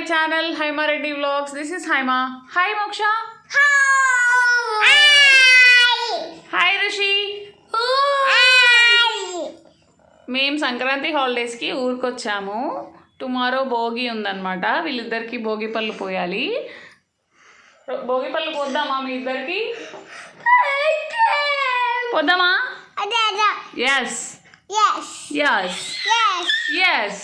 channel Haima Reddy Vlogs. This is Haima. Hi Moksha. Hi. Hi Rishi. మేము Sankranti హాలిడేస్కి ఊరికొచ్చాము. Tomorrow Bhogi ఉందన్నమాట. వీళ్ళిద్దరికి భోగి పళ్ళు పోయాలి. భోగి పళ్ళు పోద్దామా మీ ఇద్దరికి? పోద్దామా? Yes yes yes.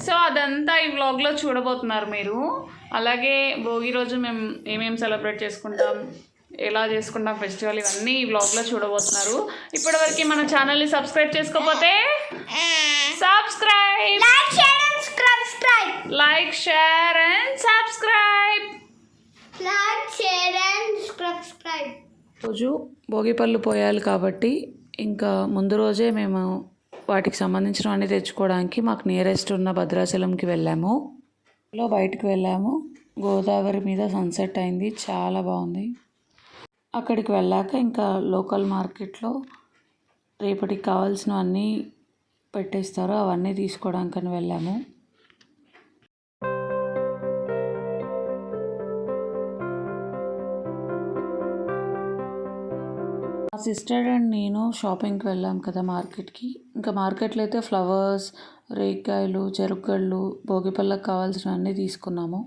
సో అదంతా ఈ వ్లాగ్లో చూడబోతున్నారు మీరు. అలాగే భోగి రోజు మేము ఏమేమి సెలబ్రేట్ చేసుకుంటాం, ఎలా చేసుకుంటాం ఫెస్టివల్, ఇవన్నీ ఈ వ్లాగ్లో చూడబోతున్నారు. ఇప్పటివరకు మన ఛానల్ని సబ్స్క్రైబ్ చేసుకోకపోతే subscribe, like share and subscribe. రోజు భోగి పళ్ళు పోయాలి కాబట్టి ఇంకా ముందు రోజే మేము వాటికి సంబంధించినవన్నీ తెచ్చుకోవడానికి మాకు నియరెస్ట్ ఉన్న భద్రాచలంకి వెళ్ళాము. బయటకు వెళ్ళాము. గోదావరి మీద సన్సెట్ అయింది, చాలా బాగుంది. అక్కడికి వెళ్ళాక ఇంకా లోకల్ మార్కెట్లో రేపటికి కావాల్సినవన్నీ పెట్టేస్తారు, అవన్నీ తీసుకోవడానికని వెళ్ళాము. మా సిస్టర్ అండ్ నేను షాపింగ్కి వెళ్ళాం కదా మార్కెట్కి. ఇంకా మార్కెట్లో అయితే ఫ్లవర్స్, రేగికాయలు, చెరుకుగళ్ళు, భోగిపళ్ళకు కావాల్సినవన్నీ తీసుకున్నాము.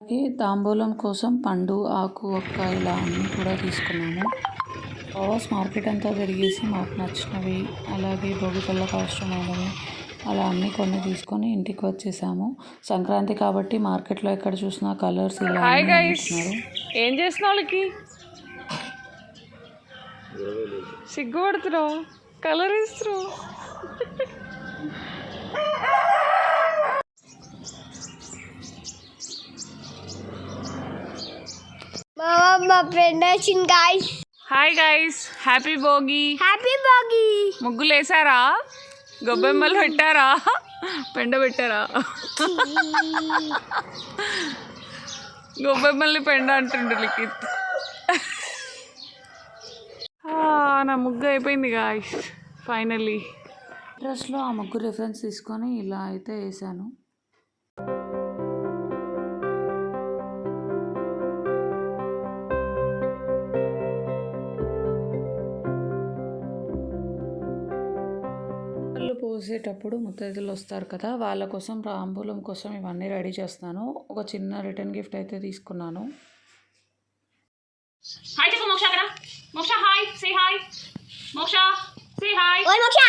అలాగే తాంబూలం కోసం పండు, ఆకు, ఒక్క ఇలా అన్నీ కూడా తీసుకున్నాము. ఫ్లవర్స్ మార్కెట్ అంతా తిరిగేసి మాకు నచ్చినవి, అలాగే భోగిపళ్ళకు అవసరమైనవి అలా అన్నీ కొన్ని తీసుకొని ఇంటికి వచ్చేసాము. సంక్రాంతి కాబట్టి మార్కెట్లో ఎక్కడ చూసినా కలర్స్ ఇలా ఇస్తున్నారు. ఏం చేసిన వాళ్ళకి సిగ్గుపడుతున్నావు, కలర్ ఇస్తున్నావు. మా ఫ్రెండ్ వచ్చింది guys. Hi guys, happy Bhogi. Happy Bhogi. ముగ్గులు వేసారా? గొబ్బెమ్మలు పెట్టారా? పెండ పెట్టారా? గొబ్బెమ్మల్ని పెండ అంటుండు లిఖిత్. నా ముగ్గు అయిపోయింది గాయ్స్ ఫైనల్లీ. డ్రెస్లో ఆ ముగ్గు రిఫరెన్స్ తీసుకొని ఇలా అయితే వేసాను. పళ్ళు పోసేటప్పుడు ముత్తైదులు వస్తారు కదా, వాళ్ళ కోసం తాంబూలం కోసం ఇవన్నీ రెడీ చేస్తాను. ఒక చిన్న రిటర్న్ గిఫ్ట్ అయితే తీసుకున్నాను. హాయ్ చెప్పు మోక్ష. అక్కడ మోక్ష హాయ్, సే హాయ్. మోక్ష సే హాయ్. ఓయ్ మోక్ష.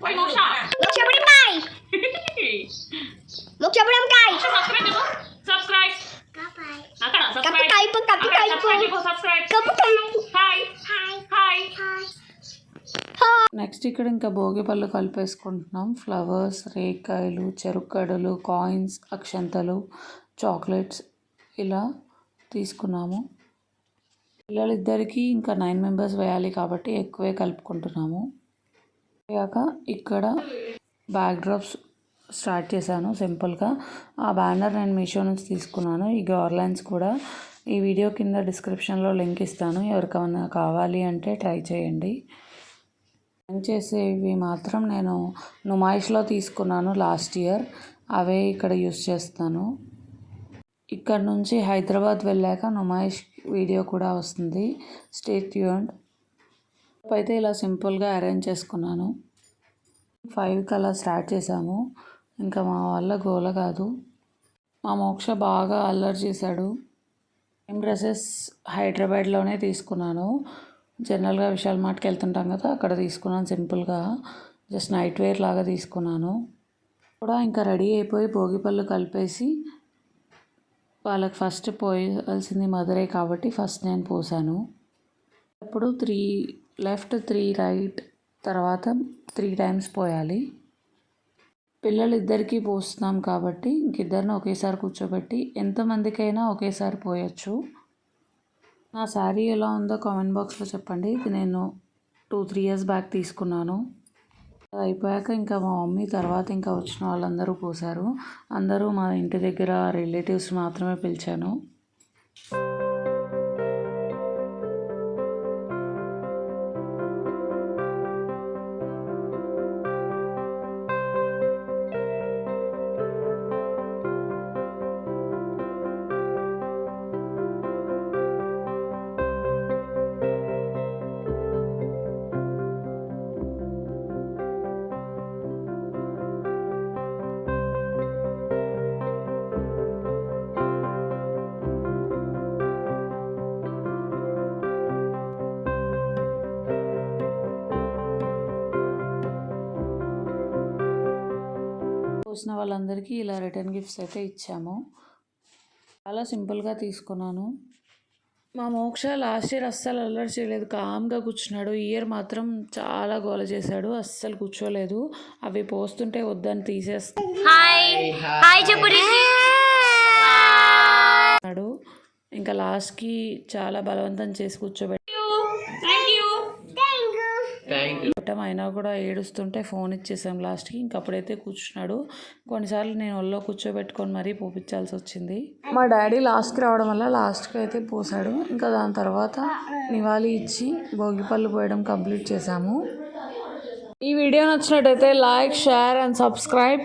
ఓయ్ మోక్ష. మోక్ష బుడంకాయ్. మోక్ష బుడంకాయ్. సబ్స్క్రైబ్ చెప్పు. సబ్స్క్రైబ్. అక్కడ subscribe. Subscribe. Hi hi. Next ఇక్కడ ఇంకా భోగి పళ్ళు కలిపేసుకుంటున్నాం. ఫ్లవర్స్, రేకాయలు, చెరుక్కడలు, కాయిన్స్, అక్షంతలు, చాక్లెట్స్ ఇలా తీసుకున్నాము. పిల్లలిద్దరికీ ఇంకా 9 మెంబర్స్ వేయాలి కాబట్టి ఎక్కువే కలుపుకుంటున్నాము. అయ్యాక ఇక్కడ బ్యాక్ డ్రాప్స్ స్టార్ట్ చేశాను సింపుల్గా. ఆ బ్యానర్ నేను మీషో నుంచి తీసుకున్నాను. ఈ గార్లాండ్స్ కూడా ఈ వీడియో కింద డిస్క్రిప్షన్లో లింక్ ఇస్తాను, ఎవరికైనా కావాలి అంటే ట్రై చేయండి. హ్యాంగ్ చేసేవి మాత్రం నేను నుమాయిష్లో తీసుకున్నాను లాస్ట్ ఇయర్, అవే ఇక్కడ యూస్ చేస్తాను. ఇక్కడ నుంచి హైదరాబాద్ వెళ్ళాక నుమాయిష్ వీడియో కూడా వస్తుంది, స్టే ట్యూన్డ్. అయితే ఇలా సింపుల్గా అరేంజ్ చేసుకున్నాను. 5కి అలా స్టార్ట్ చేసాము. ఇంకా మా వల్ల గోల కాదు. మా మోక్ష బాగా అల్లరి చేశాడు. సేమ్ డ్రెస్సెస్ హైదరాబాద్లోనే తీసుకున్నాను. జనరల్గా విశాల్ మార్ట్కి వెళ్తుంటాం కదా, అక్కడ తీసుకున్నాను సింపుల్గా, జస్ట్ నైట్ వేర్ లాగా తీసుకున్నాను. కూడా ఇంకా రెడీ అయిపోయి భోగిపళ్ళు కలిపేసి వాళ్ళకి ఫస్ట్ పోయాల్సింది మదరే కాబట్టి ఫస్ట్ నేను పోసాను. అప్పుడు 3 లెఫ్ట్ 3 రైట్ తర్వాత 3 టైమ్స్ పోయాలి. పిల్లలిద్దరికీ పోస్తున్నాం కాబట్టి ఇంకిద్దరిని ఒకేసారి కూర్చోబెట్టి ఎంతమందికైనా ఒకేసారి పోయచ్చు. నా శారీ ఎలా ఉందో కామెంట్ బాక్స్లో చెప్పండి. ఇది నేను 2-3 ఇయర్స్ బ్యాక్ తీసుకున్నాను. అయిపోయాక ఇంకా మా మమ్మీ తర్వాత ఇంకా వచ్చిన వాళ్ళందరూ పోసారు. అందరూ మా ఇంటి దగ్గర రిలేటివ్స్ మాత్రమే పిలిచాను. పోసిన వాళ్ళందరికీ ఇలా రిటర్న్ గిఫ్ట్స్ అయితే ఇచ్చాము. చాలా సింపుల్గా తీసుకున్నాను. మా మోక్ష లాస్ట్ ఇయర్ అస్సలు అల్లరి చేయలేదు, కామ్గా కూర్చున్నాడు. ఈ ఇయర్ మాత్రం చాలా గోల చేశాడు, అస్సలు కూర్చోలేదు. అవి పోస్తుంటే వద్దని తీసేస్తున్నాడు. ఇంకా లాస్ట్కి చాలా బలవంతం చేసి కూర్చోబెట్టాం. అయినా కూడా ఏడుస్తుంటే ఫోన్ ఇచ్చేసాం లాస్ట్కి. ఇంక అప్పుడైతే కూర్చున్నాడు. కొన్నిసార్లు నేను ఒళ్ళో కూర్చోబెట్టుకొని మరీ పోపించాల్సి వచ్చింది. మా డాడీ లాస్ట్కి రావడం వల్ల లాస్ట్కి అయితే పోసాడు. ఇంకా దాని తర్వాత నివాళి ఇచ్చి భోగిపళ్ళు పోయడం కంప్లీట్ చేసాము. ఈ వీడియో నచ్చినట్టయితే లైక్, షేర్ అండ్ సబ్స్క్రైబ్.